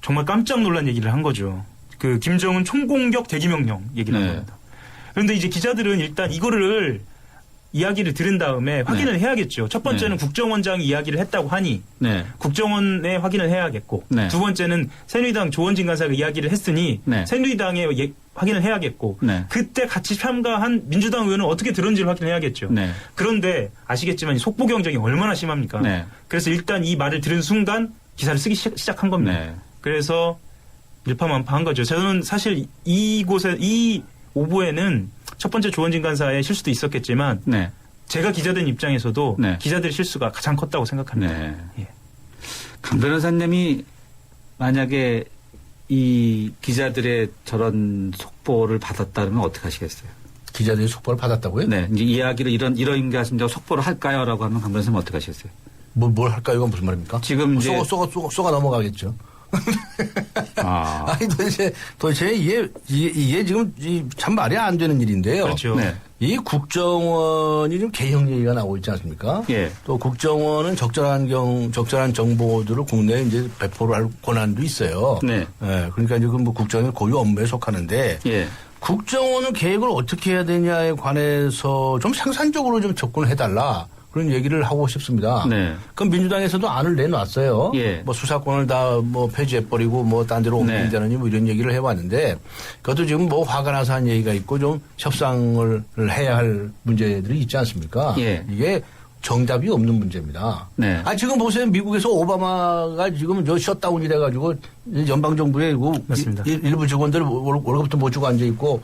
Q: 정말 깜짝 놀란 얘기를 한 거죠. 그 김정은 총공격 대기명령 얘기를 한 겁니다. 그런데 이제 기자들은 일단 이거를 이야기를 들은 다음에 확인을 해야겠죠. 첫 번째는 국정원장이 이야기를 했다고 하니 국정원에 확인을 해야겠고 두 번째는 새누리당 조원진 간사가 이야기를 했으니 새누리당에 확인을 해야겠고 그때 같이 참가한 민주당 의원은 어떻게 들었는지를 확인해야겠죠. 그런데 아시겠지만 속보 경쟁이 얼마나 심합니까? 그래서 일단 이 말을 들은 순간 기사를 쓰기 시작한 겁니다. 그래서 일파만파한 거죠. 저는 사실 이 오보에는 첫 번째 조원진 간사의 실수도 있었겠지만 제가 기자된 입장에서도 기자들의 실수가 가장 컸다고 생각합니다.
B: 강 변호사님이 만약에 이 기자들의 저런 속보를 받았다면 어떻게 하시겠어요?
P: 기자들이 속보를 받았다고요?
B: 네. 이제 이야기를 이런 게 하신다고 속보를 할까요? 라고 하면 강 변호사님 어떻게 하시겠어요?
P: 뭘 할까요? 이건 무슨 말입니까?
B: 지금 이제
P: 쏘가 넘어가겠죠. 아니 도대체 이게 지금 참 말이 안 되는 일인데요.
Q: 그렇죠.
P: 이 국정원이 지금 개혁 얘기가 나오고 있지 않습니까? 또 국정원은 적절한 정보들을 국내에 이제 배포를 할 권한도 있어요. 그러니까 지금 뭐 국정원이 고유 업무에 속하는데 국정원은 계획을 어떻게 해야 되냐에 관해서 좀 생산적으로 좀 접근을 해달라. 그런 얘기를 하고 싶습니다. 그럼 민주당에서도 안을 내놨어요. 뭐 수사권을 다 뭐 폐지해버리고 뭐 딴 데로 옮긴다느니 뭐 이런 얘기를 해왔는데 그것도 지금 뭐 화가 나서 한 얘기가 있고 좀 협상을 해야 할 문제들이 있지 않습니까? 이게 정답이 없는 문제입니다. 지금 보세요. 미국에서 오바마가 지금 셧다운이 돼가지고 연방정부에 일부 직원들 월급도 못 주고 앉아있고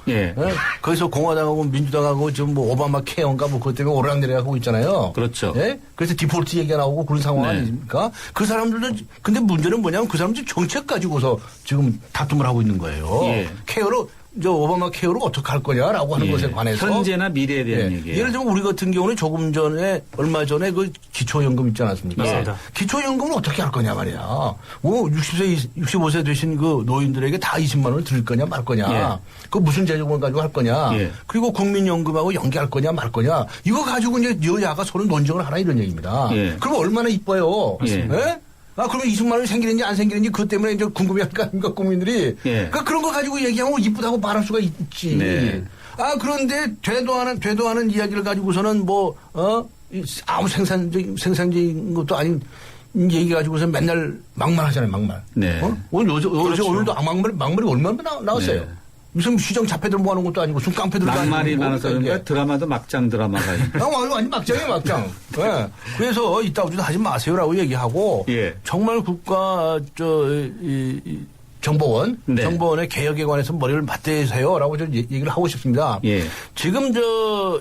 P: 거기서 공화당하고 민주당하고 지금 뭐 오바마 케어인가 뭐 그것 때문에 오르락내리락 하고 있잖아요.
B: 그렇죠.
P: 그래서 디폴트 얘기가 나오고 그런 상황 아닙니까? 그 사람들도 근데 문제는 뭐냐면 그 사람들이 정책 가지고서 지금 다툼을 하고 있는 거예요. 케어로 저 오바마 케어를 어떻게 할 거냐라고 하는 것에 관해서
B: 현재나 미래에 대한 얘기예요.
P: 예를 들면 우리 같은 경우는 얼마 전에 그 기초연금 있지 않았습니까?
B: 맞습니다.
P: 기초연금을 어떻게 할 거냐 말이야. 65세 되신 그 노인들에게 다 20만 원을 드릴 거냐 말 거냐. 그 무슨 재정을 가지고 할 거냐. 그리고 국민연금하고 연계할 거냐 말 거냐. 이거 가지고 이제 여야가 서로 논쟁을 하라 이런 얘기입니다. 그럼 얼마나 이뻐요. 그러면 20만 원이 생기는지 안 생기는지 그것 때문에 이제 궁금해하니까 국민들이. 그러니까 그런 거 가지고 얘기하면 이쁘다고 말할 수가 있지. 그런데 되도 않은 이야기를 가지고서는 아무 생산적인 것도 아닌 얘기 가지고서 맨날 막말하잖아요, 막말. 오늘도 막말이 얼마나 나왔어요. 무슨 시정 잡혀들 모아놓은 것도 아니고 무슨 깡패들
B: 막말이 많아서 그런가 드라마도 막장 드라마가
P: 완전 막장이에요, 막장. 그래서 이따오지도 하지 마세요라고 얘기하고 정말 국가 정보원의 개혁에 관해서 머리를 맞대세요라고 좀 얘기를 하고 싶습니다. 지금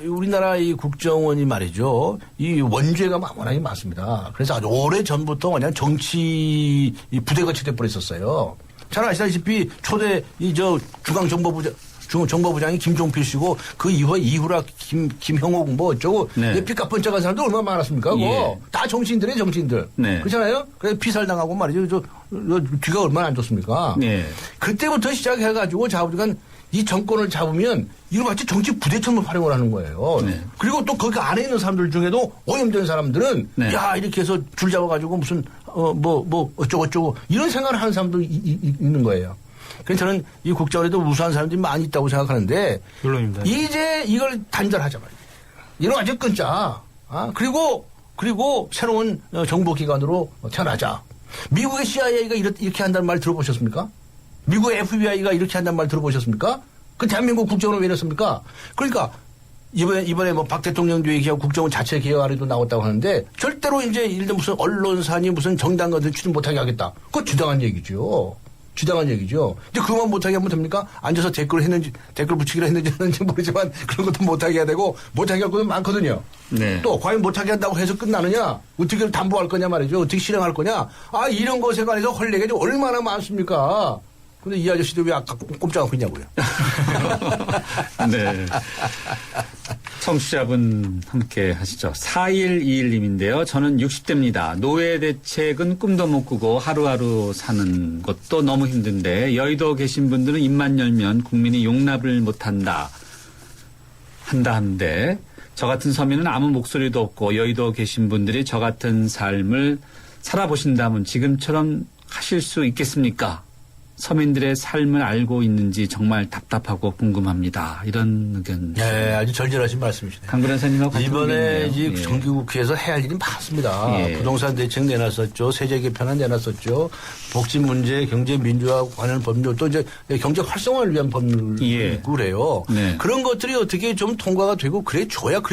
P: 우리나라 이 국정원이 말이죠. 이 원죄가 워낙에 많습니다. 그래서 아주 오래 전부터 그냥 정치 부대같이 돼버렸었어요. 잘 아시다시피 초대 중앙정보부장이 김종필 씨고 그 이후라 김형옥 어쩌고 삐까뻔쩍한 사람들 얼마나 많았습니까? 다 정치인들이에요, 정치인들. 그렇잖아요? 그래서 피살당하고 말이죠. 뒤가 얼마나 안 좋습니까? 그때부터 시작해가지고 자우지간 이 정권을 잡으면 이거 마치 정치 부대처럼 활용을 하는 거예요. 그리고 또 거기 안에 있는 사람들 중에도 오염된 사람들은 야 이렇게 해서 줄 잡아가지고 무슨 어쩌고 이런 생각을 하는 사람도 있는 거예요. 그래서 저는 이 국정원에도 우수한 사람들이 많이 있다고 생각하는데
Q: 물론입니다.
P: 이제 이걸 단절하자 말이에요. 이런 완전 끊자. 그리고 새로운 정보기관으로 태어나자. 미국의 CIA가 이렇게 한다는 말 들어보셨습니까? 미국의 FBI가 이렇게 한다는 말 들어보셨습니까? 그 대한민국 국정원은 왜 이랬습니까? 그러니까 이번에 박 대통령도 얘기하고 국정원 자체 개혁안에도 나왔다고 하는데 절대로 이제 예를 들면 무슨 언론사니 무슨 정당 같은 취득 못하게 하겠다. 그거 주당한 얘기죠. 이제 그만 못하게 하면 됩니까? 앉아서 댓글 붙이기로 했는지 모르지만 그런 것도 못하게 해야 되고 못하게 할 것도 많거든요. 또 과연 못하게 한다고 해서 끝나느냐? 어떻게 담보할 거냐 말이죠. 어떻게 실행할 거냐? 이런 것에 관해서 헐레가 얼마나 많습니까? 근데 이 아저씨도 왜 아까 꼼짝하고 있냐고요.
B: 네. 청취자분 함께 하시죠. 4121님인데요. 저는 60대입니다. 노회 대책은 꿈도 못 꾸고 하루하루 사는 것도 너무 힘든데 여의도 계신 분들은 입만 열면 국민이 용납을 못한다 한데 저 같은 서민은 아무 목소리도 없고 여의도 계신 분들이 저 같은 삶을 살아보신다면 지금처럼 하실 수 있겠습니까? 서민들의 삶을 알고 있는지 정말 답답하고 궁금합니다. 이런 의견.
P: 네, 아주 절절하신 말씀이시네요.
B: 강 변호사님하고 같은
P: 이번에 정기국회에서 해야 할 일이 많습니다. 부동산 대책 내놨었죠. 세제 개편안 내놨었죠. 복지 문제, 경제 민주화 관련 법률, 또 이제 경제 활성화를 위한 법률도 있고 그래요. 그런 것들이 어떻게 좀 통과가 되고 그래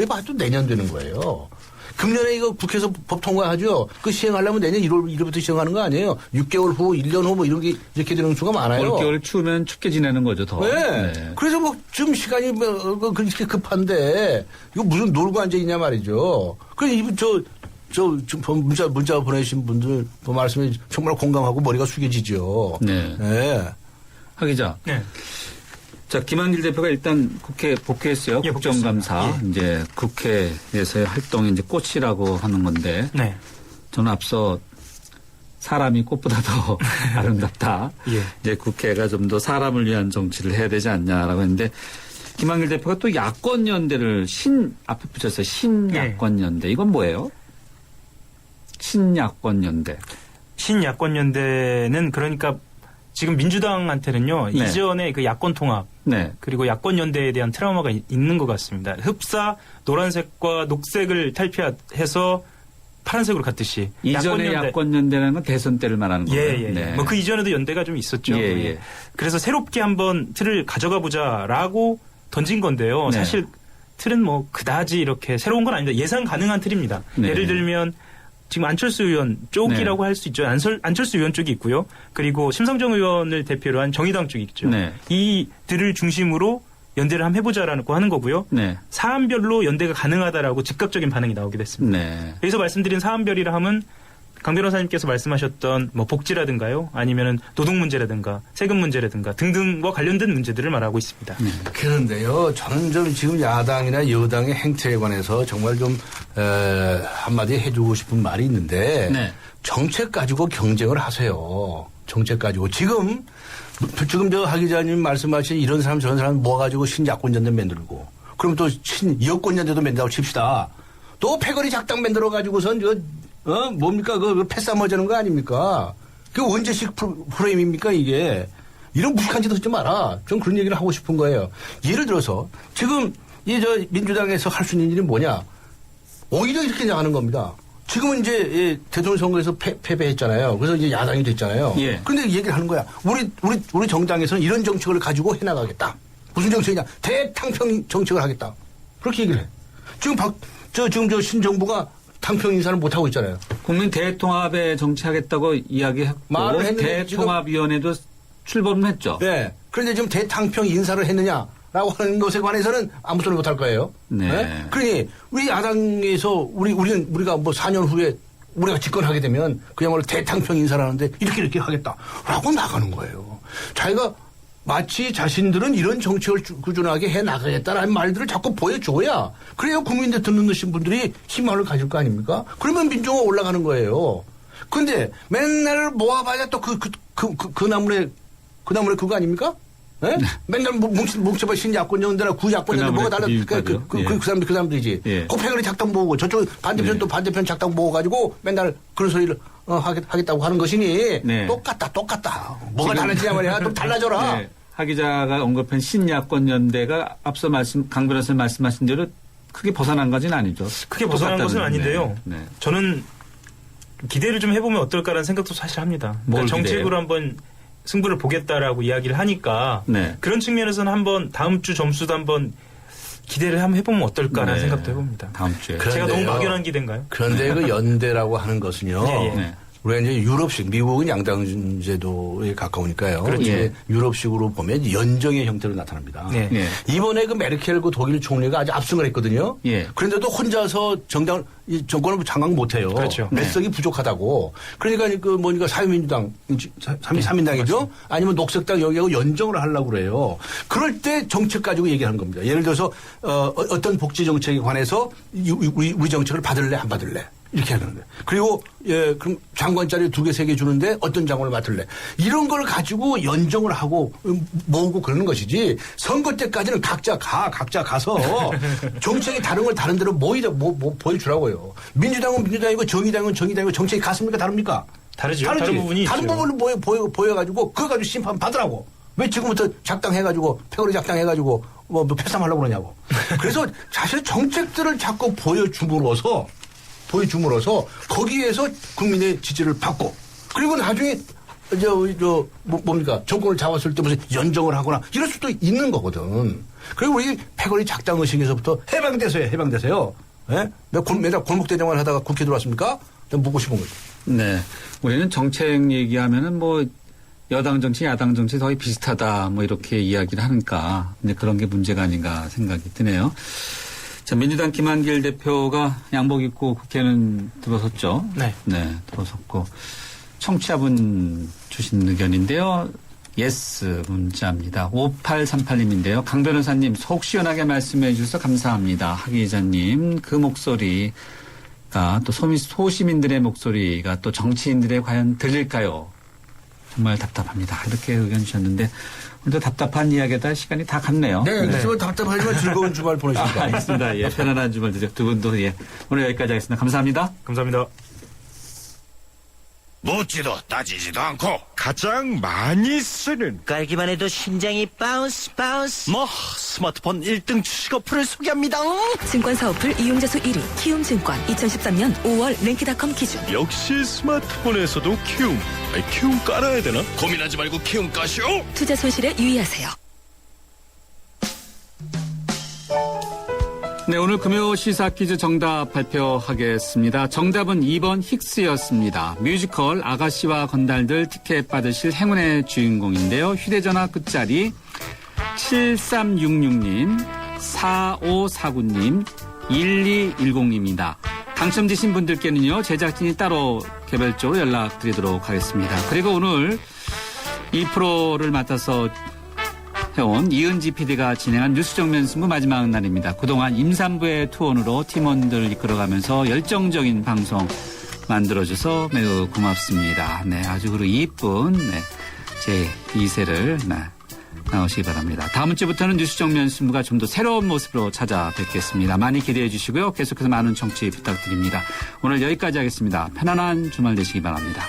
P: 봐도 내년 되는 거예요. 금년에 이거 국회에서 법 통과하죠. 그 시행하려면 내년 1월부터 시행하는 거 아니에요. 6개월 후, 1년 후 이런 게 이렇게 되는 수가 많아요.
B: 올겨울 추우면 춥게 지내는 거죠, 더.
P: 그래서 좀 시간이 그렇게 급한데 이거 무슨 놀고 앉아 있냐 말이죠. 그래서 문자 보내신 분들 말씀에 정말 공감하고 머리가 숙여지죠. 하 기자. 자, 김한길 대표가 일단 국회 복귀했어요. 국정감사. 이제 국회에서의 활동이 이제 꽃이라고 하는 건데. 저는 앞서 사람이 꽃보다 더 아름답다. 이제 국회가 좀 더 사람을 위한 정치를 해야 되지 않냐라고 했는데 김한길 대표가 또 야권연대를 앞에 붙였어요. 신야권연대. 이건 뭐예요? 신야권연대.
Q: 신야권연대는 그러니까 지금 민주당한테는요. 이전에 그 야권 통합 그리고 야권 연대에 대한 트라우마가 있는 것 같습니다. 흡사 노란색과 녹색을 탈피해서 파란색으로 갔듯이.
B: 이전에 야권 연대라는 건 대선 때를 말하는 거예요.
Q: 그 이전에도 연대가 좀 있었죠. 그래서 새롭게 한번 틀을 가져가 보자라고 던진 건데요. 사실 틀은 그다지 이렇게 새로운 건 아닙니다. 예상 가능한 틀입니다. 예를 들면 지금 안철수 의원 쪽이라고 할 수 있죠. 안철수 의원 쪽이 있고요. 그리고 심상정 의원을 대표로 한 정의당 쪽이 있죠. 이들을 중심으로 연대를 한번 해보자라고 하는 거고요. 사안별로 연대가 가능하다라고 즉각적인 반응이 나오게 됐습니다. 여기서 말씀드린 사안별이라 하면 강 변호사님께서 말씀하셨던 뭐 복지라든가요, 아니면은 노동 문제라든가 세금 문제라든가 등등과 관련된 문제들을 말하고 있습니다.
P: 그런데요, 저는 좀 지금 야당이나 여당의 행태에 관해서 정말 좀 한마디 해주고 싶은 말이 있는데
B: 네.
P: 정책 가지고 경쟁을 하세요. 정책 가지고 지금 저 하 기자님 말씀하신 이런 사람 저런 사람 모아가지고 신야권연대 만들고 그럼 또 신여권연대도 만든다고 칩시다. 또 패거리 작당 만들어가지고선 뭡니까 그 패싸머지는 거 아닙니까? 그게 언제식 프레임입니까 이게? 이런 무식한 짓 하지 마라. 좀 그런 얘기를 하고 싶은 거예요. 예를 들어서 지금 민주당에서 할 수 있는 일이 뭐냐? 오히려 이렇게 나가는 겁니다. 지금은 이제 대통령 선거에서 패배했잖아요. 그래서 이제 야당이 됐잖아요.
B: 예.
P: 그런데 얘기를 하는 거야. 우리 정당에서는 이런 정책을 가지고 해나가겠다. 무슨 정책이냐? 대탕평 정책을 하겠다. 그렇게 얘기를 해. 지금 지금 신정부가 탕평 인사를 못 하고 있잖아요.
B: 국민 대통합에 정치하겠다고 이야기했고
P: 말을 했는데
B: 대통합위원회도 출범을 했죠.
P: 네. 그런데 지금 대탕평 인사를 했느냐? 라고 하는 것에 관해서는 아무 소리 못 할 거예요.
B: 네.
P: 네? 그러니 우리 야당에서 우리가 뭐 4년 후에 우리가 집권하게 되면 그야말로 대탕평 인사를 하는데 이렇게 하겠다라고 나가는 거예요. 자기가 마치 자신들은 이런 정책을 꾸준하게 해 나가겠다라는 말들을 자꾸 보여줘야 그래야 국민들 듣는 분들이 희망을 가질 거 아닙니까? 그러면 민주화가 올라가는 거예요. 근데 맨날 모아봐야 또 그 나물에 그거 아닙니까? 네? 맨날 뭉쳐봐 신야권연대나 구야권연대 뭐가 달라 그 사람들이지. 예. 코페거리 작당 모으고 저쪽 반대편 또 반대편 작당 모아가지고 맨날 그런 소리를 하겠다고 하는 것이니 네. 똑같다. 뭐가 달라지냐 말이야. 좀 달라져라.
B: 네. 하 기자가 언급한 신야권연대가 앞서 강 변호사님 말씀하신 대로 크게 벗어난 것은 아니죠.
Q: 크게 벗어난 것은 아닌데요. 네. 저는 기대를 좀 해보면 어떨까라는 생각도 사실 합니다. 그러니까 정책으로 한번 승부를 보겠다라고 이야기를 하니까 네. 그런 측면에서는 한번 다음 주 점수도 한번 기대를 한번 해보면 어떨까라는 생각도 해봅니다.
B: 다음 주에.
Q: 제가 너무 막연한 기대인가요?
P: 그런데 그 연대라고 하는 것은요. 네. 우리가 이제 유럽식, 미국은 양당 제도에 가까우니까요.
Q: 그렇죠.
P: 예. 유럽식으로 보면 연정의 형태로 나타납니다.
Q: 네. 네.
P: 이번에 그 메르켈 그 독일 총리가 아주 압승을 했거든요.
B: 예.
P: 그런데도 혼자서 정권을 장악 못해요.
Q: 그렇죠.
P: 매석이 부족하다고. 그러니까 뭐니까 사회민주당, 3인당이죠. 아니면 녹색당 여기하고 연정을 하려고 그래요. 그럴 때 정책 가지고 얘기하는 겁니다. 예를 들어서 어떤 복지 정책에 관해서 우리 정책을 받을래 안 받을래. 이렇게 하는 거예요. 그리고 그럼 장관 자리 2개, 3개 주는데 어떤 장관을 맡을래? 이런 걸 가지고 연정을 하고 모으고 그러는 것이지 선거 때까지는 각자 가서 정책이 다른 걸 다른 데로 보여주라고요. 민주당은 민주당이고 정의당은 정의당이고 정책이 같습니까? 다릅니까?
Q: 다르죠.
P: 다르지.
Q: 다른 부분이
P: 다른
Q: 있죠.
P: 부분을 보여가지고 그거 가지고 심판 받으라고. 왜 지금부터 작당해가지고 패거리 작당해가지고 뭐 패싸움하려고 그러냐고. 그래서 사실 정책들을 자꾸 보여줌으로써 거기에서 국민의 지지를 받고 그리고 나중에 뭡니까 정권을 잡았을 때 무슨 연정을 하거나 이럴 수도 있는 거거든. 그리고 우리 패거리 작당 의식에서부터 해방되세요. 예? 맨날 골목대장만 하다가 국회 들어왔습니까? 묻고 싶은 거죠.
B: 네, 우리는 정책 얘기하면은 뭐 여당 정치, 야당 정치 거의 비슷하다 뭐 이렇게 이야기를 하니까 이제 그런 게 문제가 아닌가 생각이 드네요. 자, 민주당 김한길 대표가 양복 입고 국회는 들어섰죠.
Q: 네.
B: 네, 들어섰고 청취자분 주신 의견인데요. 예스 문자입니다. 5838님인데요. 강 변호사님 속 시원하게 말씀해 주셔서 감사합니다. 하 기자님 그 목소리가 또 소시민들의 목소리가 또 정치인들의 과연 들릴까요? 정말 답답합니다. 이렇게 의견 주셨는데 오늘도 답답한 이야기다 시간이 다 갔네요.
P: 네. 답답하지만 즐거운 주말 보내십니다.
B: 알겠습니다. 예, 편안한 주말 되죠. 두 분도 오늘 여기까지 하겠습니다. 감사합니다.
Q: 감사합니다.
R: 묻지도 따지지도 않고 가장 많이 쓰는
M: 깔기만 해도 심장이 바운스
O: 뭐 스마트폰 1등 주식 어플을 소개합니다.
C: 증권사 어플 이용자 수 1위 키움증권 2013년 5월 랭키닷컴 기준.
R: 역시 스마트폰에서도 키움 깔아야 되나? 고민하지 말고 키움 까시오.
C: 투자 손실에 유의하세요.
B: 네, 오늘 금요 시사 퀴즈 정답 발표하겠습니다. 정답은 2번 힉스였습니다. 뮤지컬 아가씨와 건달들 티켓 받으실 행운의 주인공인데요. 휴대전화 끝자리 7366님, 4549님, 1210입니다. 당첨되신 분들께는요, 제작진이 따로 개별적으로 연락드리도록 하겠습니다. 그리고 오늘 이 프로를 맡아서 해온 이은지 PD가 진행한 뉴스 정면 승부 마지막 날입니다. 그동안 임산부의 투혼으로 팀원들 이끌어가면서 열정적인 방송 만들어줘서 매우 고맙습니다. 네, 아주 그리고 이쁜 제 2세를 나오시기 바랍니다. 다음 주부터는 뉴스 정면 승부가 좀 더 새로운 모습으로 찾아뵙겠습니다. 많이 기대해 주시고요. 계속해서 많은 청취 부탁드립니다. 오늘 여기까지 하겠습니다. 편안한 주말 되시기 바랍니다.